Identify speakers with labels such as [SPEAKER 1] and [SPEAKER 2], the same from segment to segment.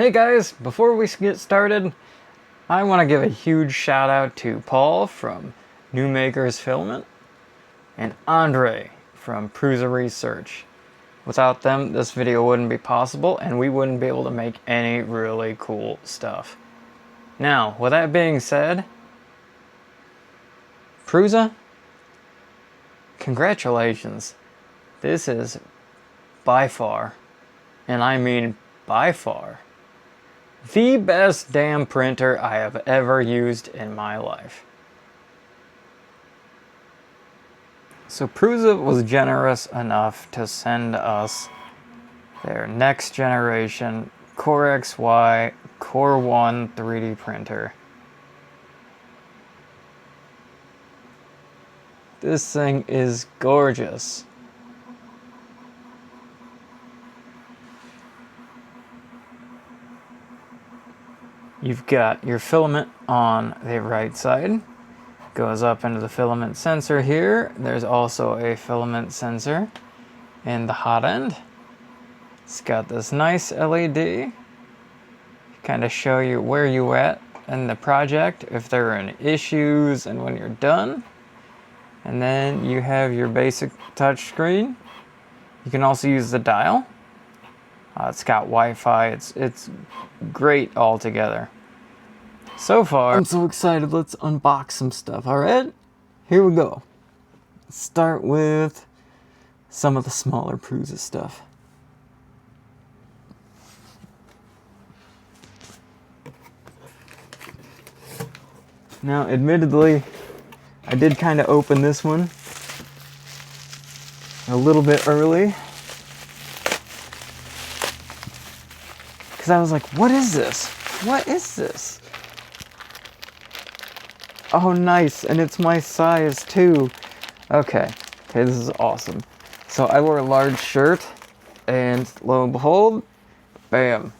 [SPEAKER 1] Hey guys, before we get started, I want to give a huge shout out to Paul from New Makers Filament and Andre from Prusa Research. Without them, this video wouldn't be possible and we wouldn't be able to make any really cool stuff. Now, with that being said, Prusa, congratulations. This is by far, and I mean by far, the best damn printer I have ever used in my life. So Prusa was generous enough to send us their next generation CoreXY CoreOne 3D printer. This thing is gorgeous. You've got your filament on the right side. Goes up into the filament sensor here. There's also a filament sensor in the hot end. It's got this nice LED. Kind of show you where you at in the project, if there are any issues, and when you're done. And then you have your basic touch screen. You can also use the dial. It's got Wi-Fi. It's great altogether. So far, I'm so excited. Let's unbox some stuff. All right, here we go. Let's start with some of the smaller Prusa stuff. Now, admittedly, I did kind of open this one a little bit early. Because I was like, what is this? What is this? Oh, nice. And it's my size, too. Okay, this is awesome. So I wore a large shirt, and lo and behold, bam.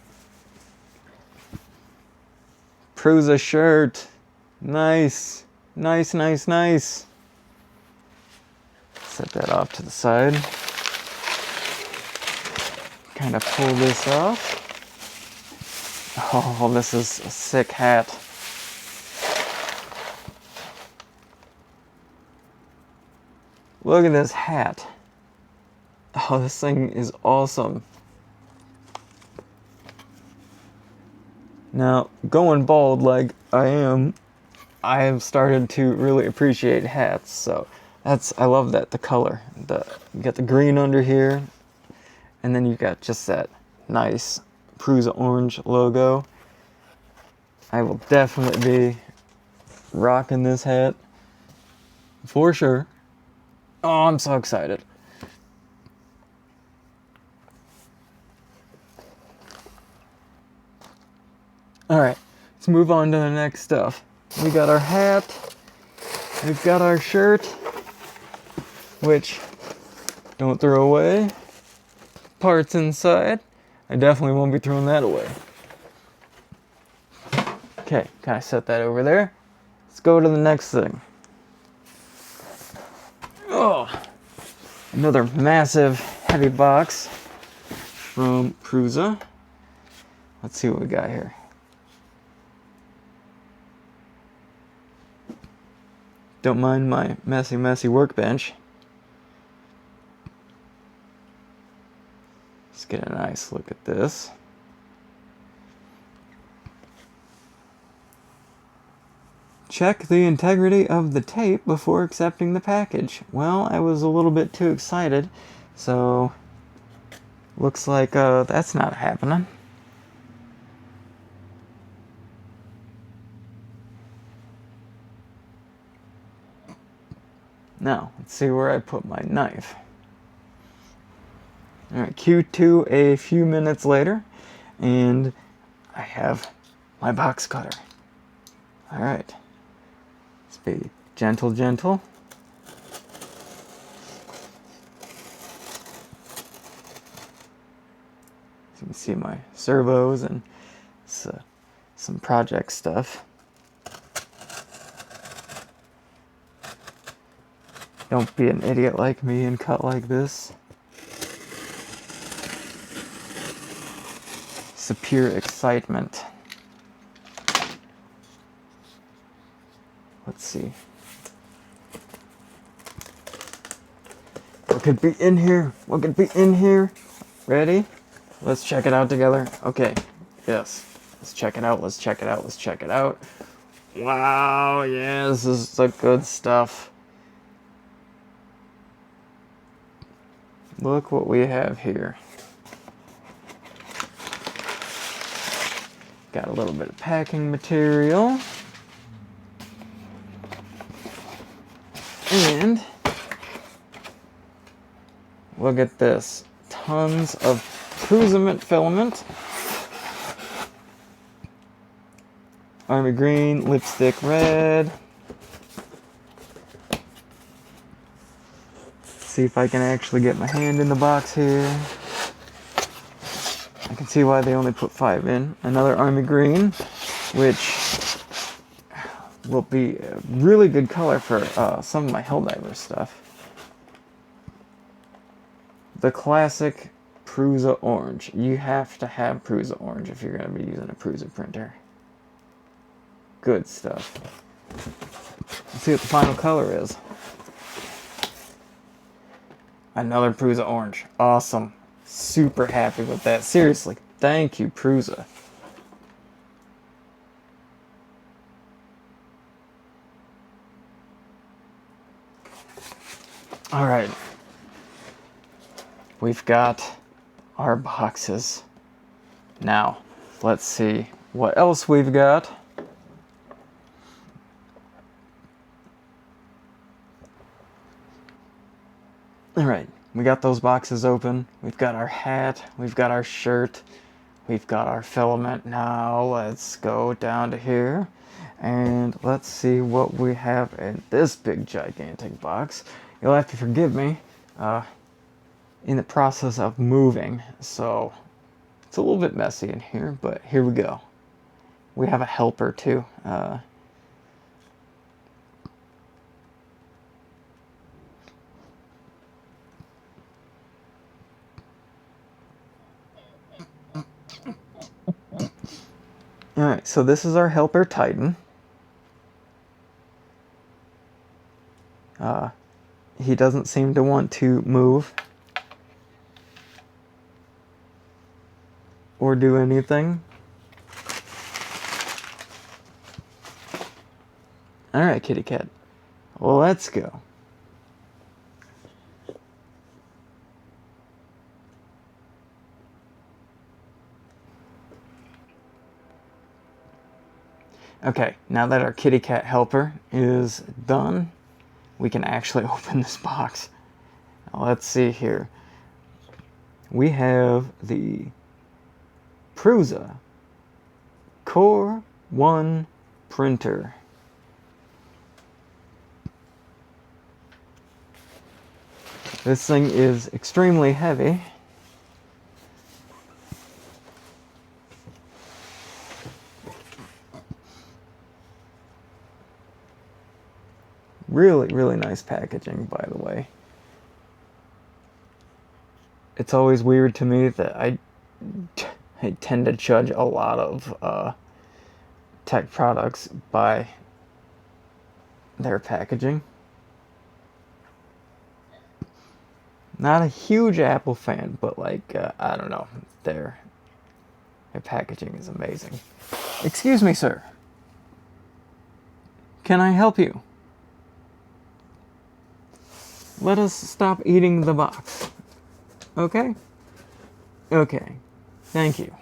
[SPEAKER 1] Prusa shirt. Nice. Nice, nice, nice. Set that off to the side. Kind of pull this off. Oh, this is a sick hat. Look at this hat. Oh, this thing is awesome. Now, going bald like I have started to really appreciate hats. So I love that, the color. You got the green under here, and then you got just that nice Prusa orange logo. I will definitely be rocking this hat for sure. Oh, I'm so excited. All right, let's move on to the next stuff. We got our hat. We've got our shirt, which don't throw away. Parts inside. I definitely won't be throwing that away. Okay, can I set that over there? Let's go to the next thing. Oh, another massive heavy box from Prusa. Let's see what we got here. Don't mind my messy workbench. Let's get a nice look at this. Check the integrity of the tape before accepting the package. Well, I was a little bit too excited, so looks like that's not happening. Now, let's see where I put my knife. Alright, Q2 a few minutes later, and I have my box cutter. Alright, let's be gentle, gentle. You can see my servos and some project stuff. Don't be an idiot like me and cut like this. It's a pure excitement. Let's see. What could be in here? What could be in here? Ready? Let's check it out together. Okay. Yes. Let's check it out. Let's check it out. Let's check it out. Wow. Yeah, this is the good stuff. Look what we have here. Got a little bit of packing material. And look at this. Tons of Prusament filament. Army green, lipstick red. See if I can actually get my hand in the box here. I can see why they only put 5 in. Another army green, which will be a really good color for some of my Helldiver stuff. The classic Prusa orange. You have to have Prusa orange if you're going to be using a Prusa printer. Good stuff. Let's see what the final color is. Another Prusa orange. Awesome. Super happy with that. Seriously, thank you, Prusa. All right. We've got our boxes. Now, let's see what else we've got. All right, we got those boxes open. We've got our hat, we've got our shirt, we've got our filament. Now let's go down to here and let's see what we have in this big gigantic box. You'll have to forgive me in the process of moving, so it's a little bit messy in here, but here we go. We have a helper too. Alright, so this is our helper Titan. He doesn't seem to want to move or do anything. Alright, kitty cat. Well, let's go. Okay, now that our kitty cat helper is done, we can actually open this box. Now, let's see here. We have the Prusa CoreOne printer. This thing is extremely heavy. Really, really nice packaging, by the way. It's always weird to me that I tend to judge a lot of tech products by their packaging. Not a huge Apple fan, but like, I don't know, their packaging is amazing. Excuse me, sir. Can I help you? Let us stop eating the box. Okay? Okay. Thank you.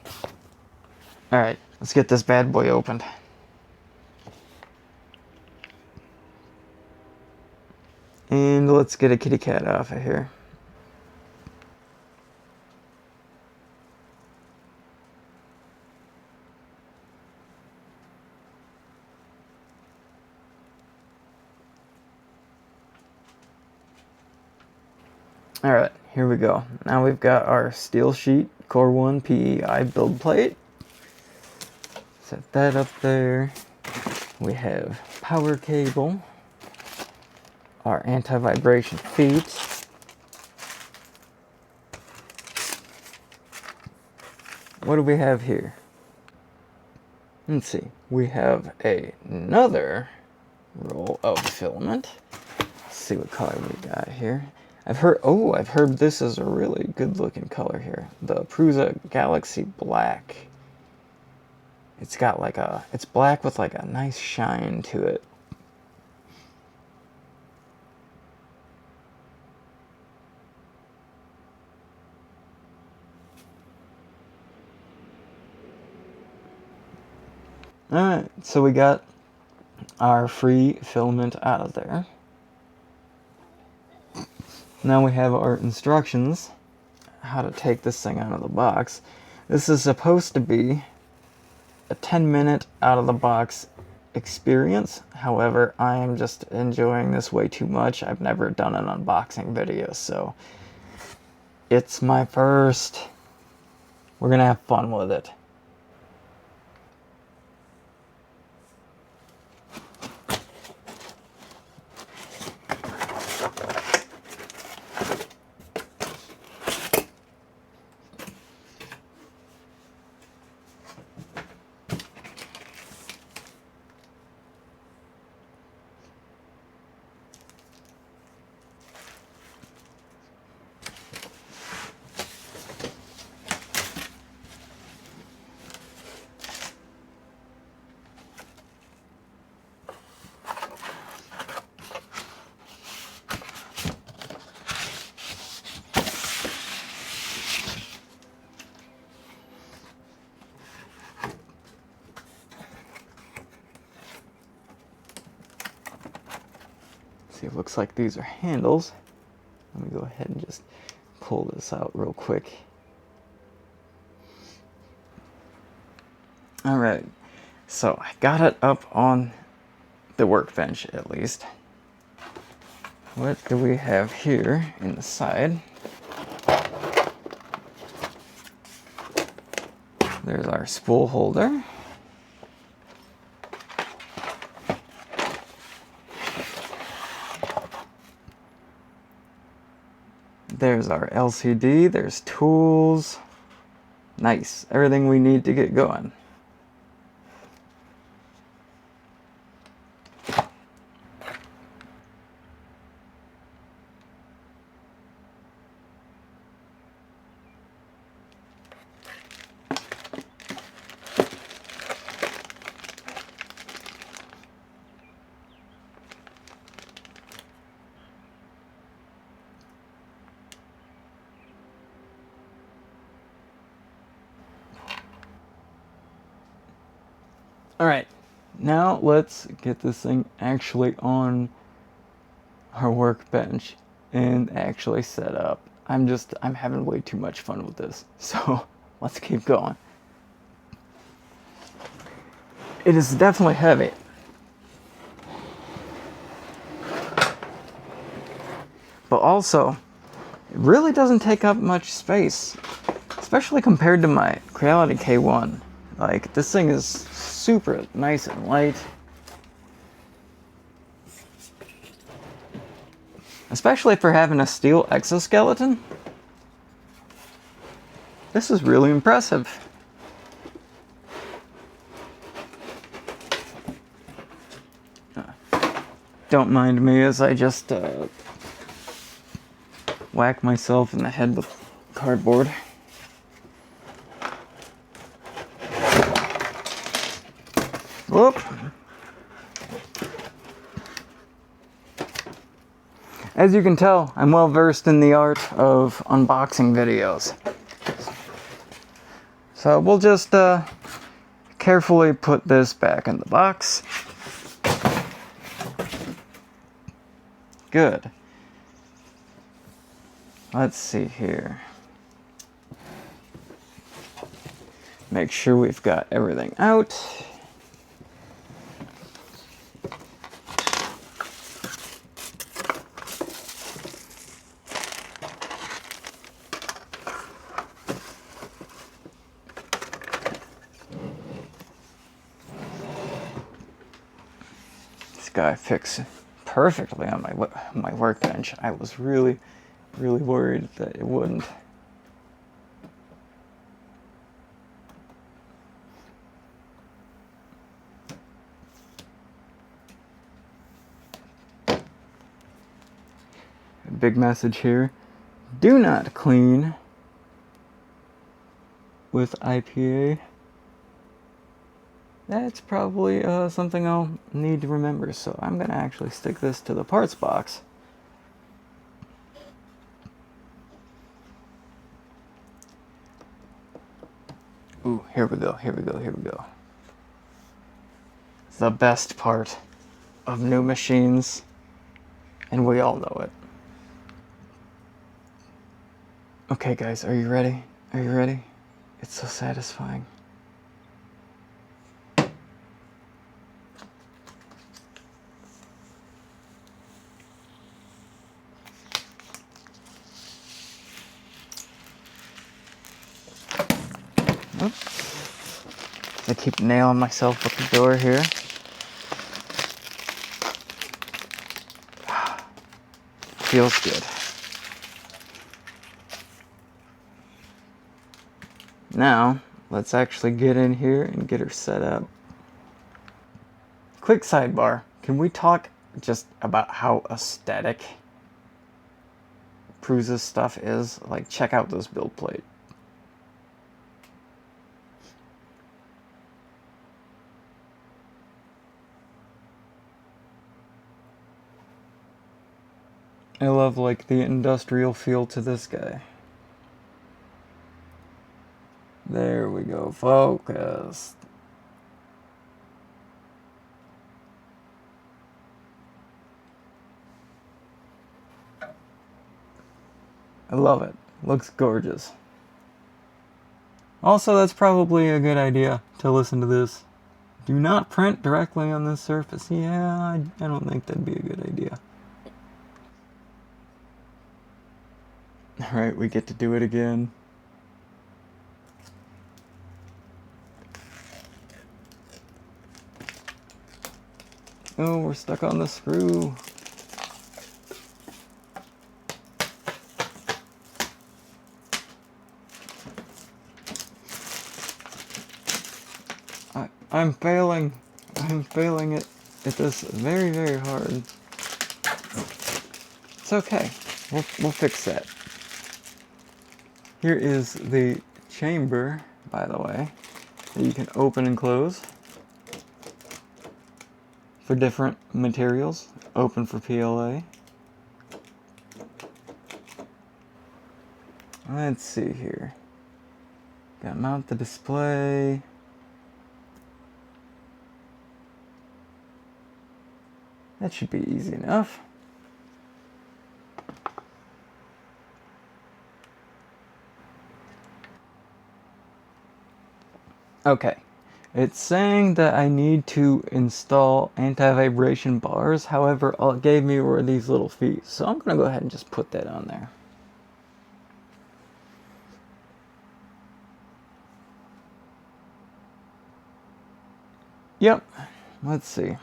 [SPEAKER 1] Alright, let's get this bad boy opened. And let's get a kitty cat off of here. Alright, here we go. Now we've got our steel sheet CoreOne PEI build plate. Set that up there. We have power cable, our anti-vibration feet, what do we have here? Let's see. We have another roll of filament. Let's see what color we got here. I've heard this is a really good looking color here. The Prusa Galaxy Black. It's got like it's black with like a nice shine to it. Alright, so we got our free filament out of there. Now we have our instructions, how to take this thing out of the box. This is supposed to be a 10-minute out of the box experience. However, I am just enjoying this way too much. I've never done an unboxing video, so it's my first. We're gonna have fun with it. See, it looks like these are handles. Let me go ahead and just pull this out real quick. Alright, so I got it up on the workbench at least. What do we have here in the side? There's our spool holder. There's our LCD, there's tools. Nice, everything we need to get going. Alright, now let's get this thing actually on our workbench and actually set up. I'm having way too much fun with this, so let's keep going. It is definitely heavy. But also, it really doesn't take up much space, especially compared to my Creality K1. Like, this thing is super nice and light. Especially for having a steel exoskeleton. This is really impressive. Don't mind me as I just whack myself in the head with cardboard. Whoop. As you can tell, I'm well versed in the art of unboxing videos. So we'll just carefully put this back in the box. Good. Let's see here. Make sure we've got everything out. This guy fits perfectly on my workbench. I was really worried that it wouldn't. big message here. Do not clean with IPA. That's probably something I'll need to remember, so I'm going to actually stick this to the parts box. Ooh, here we go. The best part of new machines, and we all know it. Okay guys, are you ready? It's so satisfying. Oops. I keep nailing myself with the door here. Feels good. Now, let's actually get in here and get her set up. Quick sidebar. Can we talk just about how aesthetic Prusa's stuff is? Like, check out this build plate. I love, like, the industrial feel to this guy. There we go, focus. I love it. Looks gorgeous. Also, that's probably a good idea to listen to this. Do not print directly on this surface. Yeah, I don't think that'd be a good idea. Alright, we get to do it again. Oh, we're stuck on the screw. I'm failing. I'm failing it at this very, very hard. It's okay. We'll fix that. Here is the chamber, by the way, that you can open and close for different materials. Open for PLA. Let's see here. Gotta mount the display. That should be easy enough. Okay, it's saying that I need to install anti-vibration bars. However, all it gave me were these little feet. So I'm gonna go ahead and just put that on there. Yep, let's see.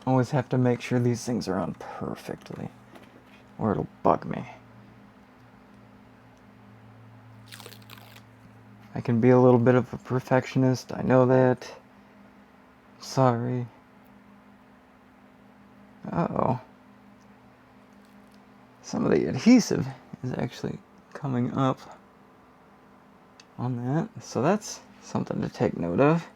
[SPEAKER 1] Always have to make sure these things are on perfectly, or it'll bug me. I can be a little bit of a perfectionist, I know that. Sorry. Uh-oh. Some of the adhesive is actually coming up on that, so that's something to take note of.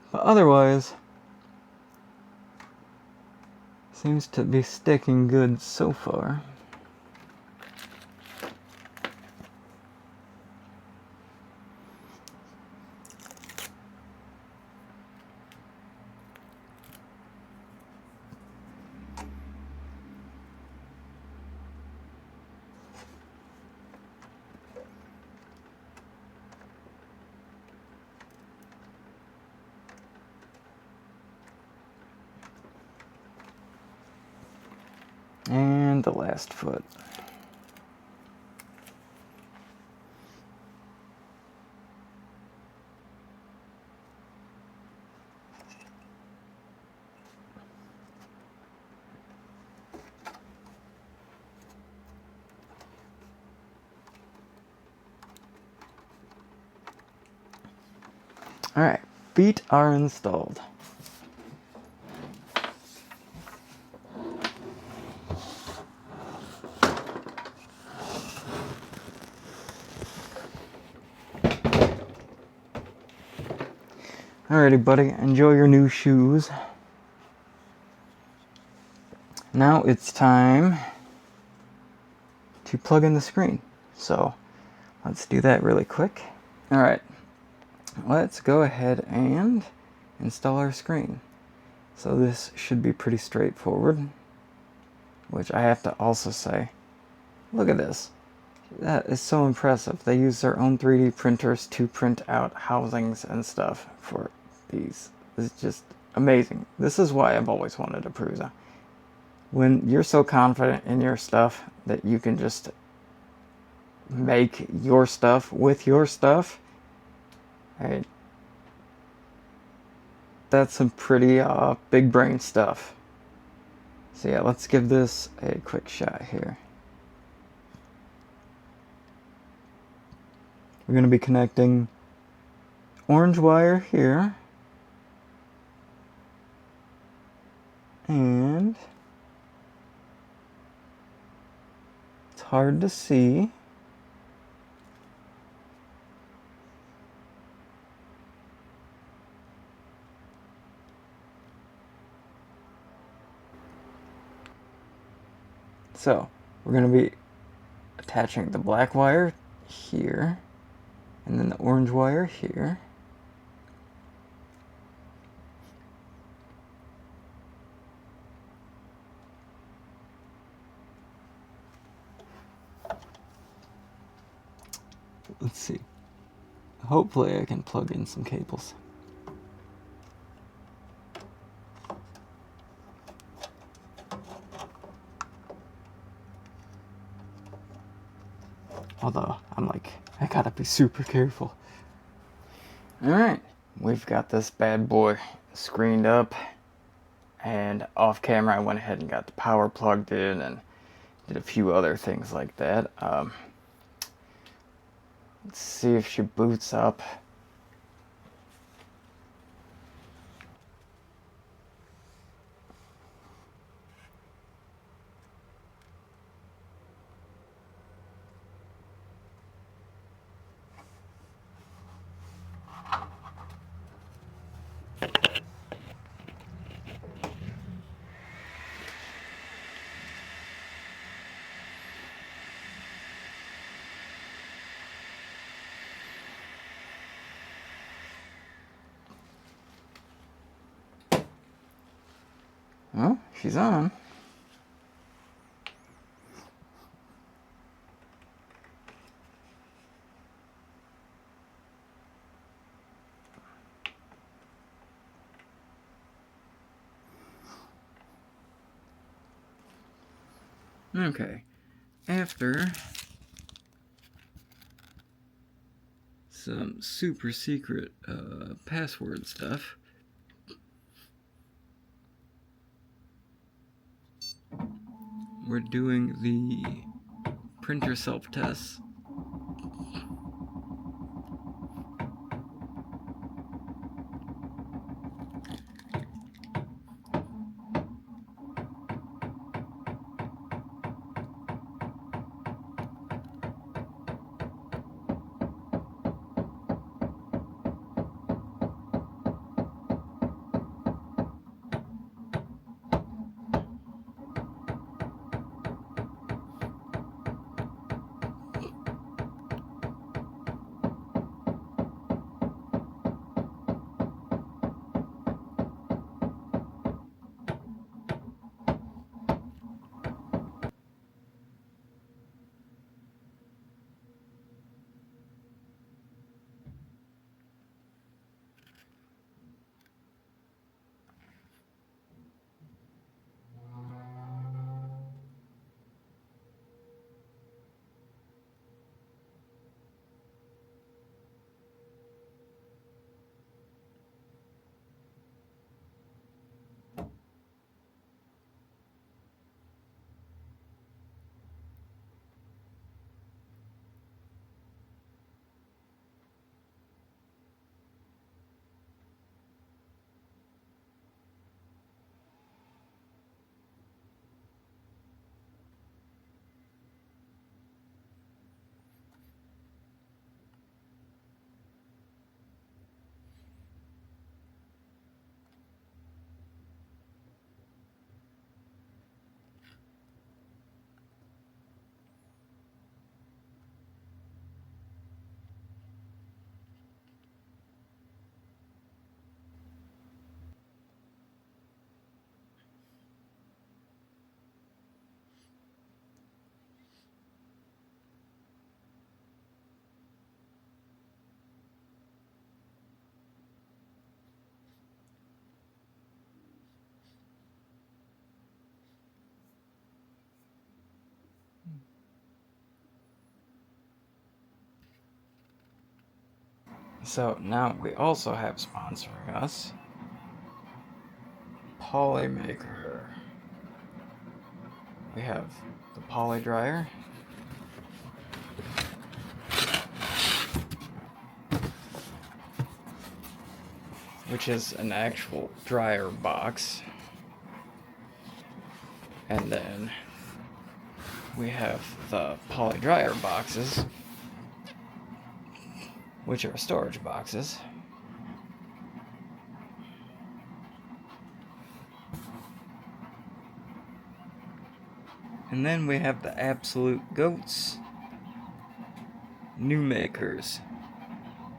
[SPEAKER 1] But otherwise, seems to be sticking good so far. And the last foot. Alright, feet are installed. Alrighty, buddy, enjoy your new shoes. Now it's time to plug in the screen. So let's do that really quick. Alright, let's go ahead and install our screen. So this should be pretty straightforward, which I have to also say, look at this. That is so impressive. They use their own 3D printers to print out housings and stuff for these. It's just amazing. This is why I've always wanted a Prusa. When you're so confident in your stuff that you can just make your stuff with your stuff, right? That's some pretty big brain stuff. So yeah, let's give this a quick shot here. We're going to be connecting orange wire here, and it's hard to see. So we're going to be attaching the black wire here, and then the orange wire here. Let's see. Hopefully I can plug in some cables. Although, I'm like, I gotta be super careful. Alright, we've got this bad boy screened up. And off camera, I went ahead and got the power plugged in and did a few other things like that. Let's see if she boots up. Well, she's on. Okay, after some super secret password stuff, we're doing the printer self-test. So now we also have sponsoring us Polymaker. We have the Polydryer, which is an actual dryer box, and then we have the Polydryer boxes, which are storage boxes. And then we have the absolute goats, New Makers.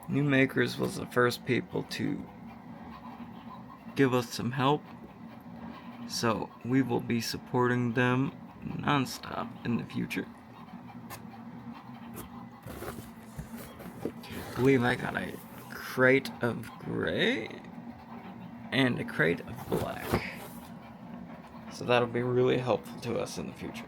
[SPEAKER 1] New Makers was the first people to give us some help, so we will be supporting them non-stop in the future. I believe I got a crate of gray and a crate of black, so that'll be really helpful to us in the future.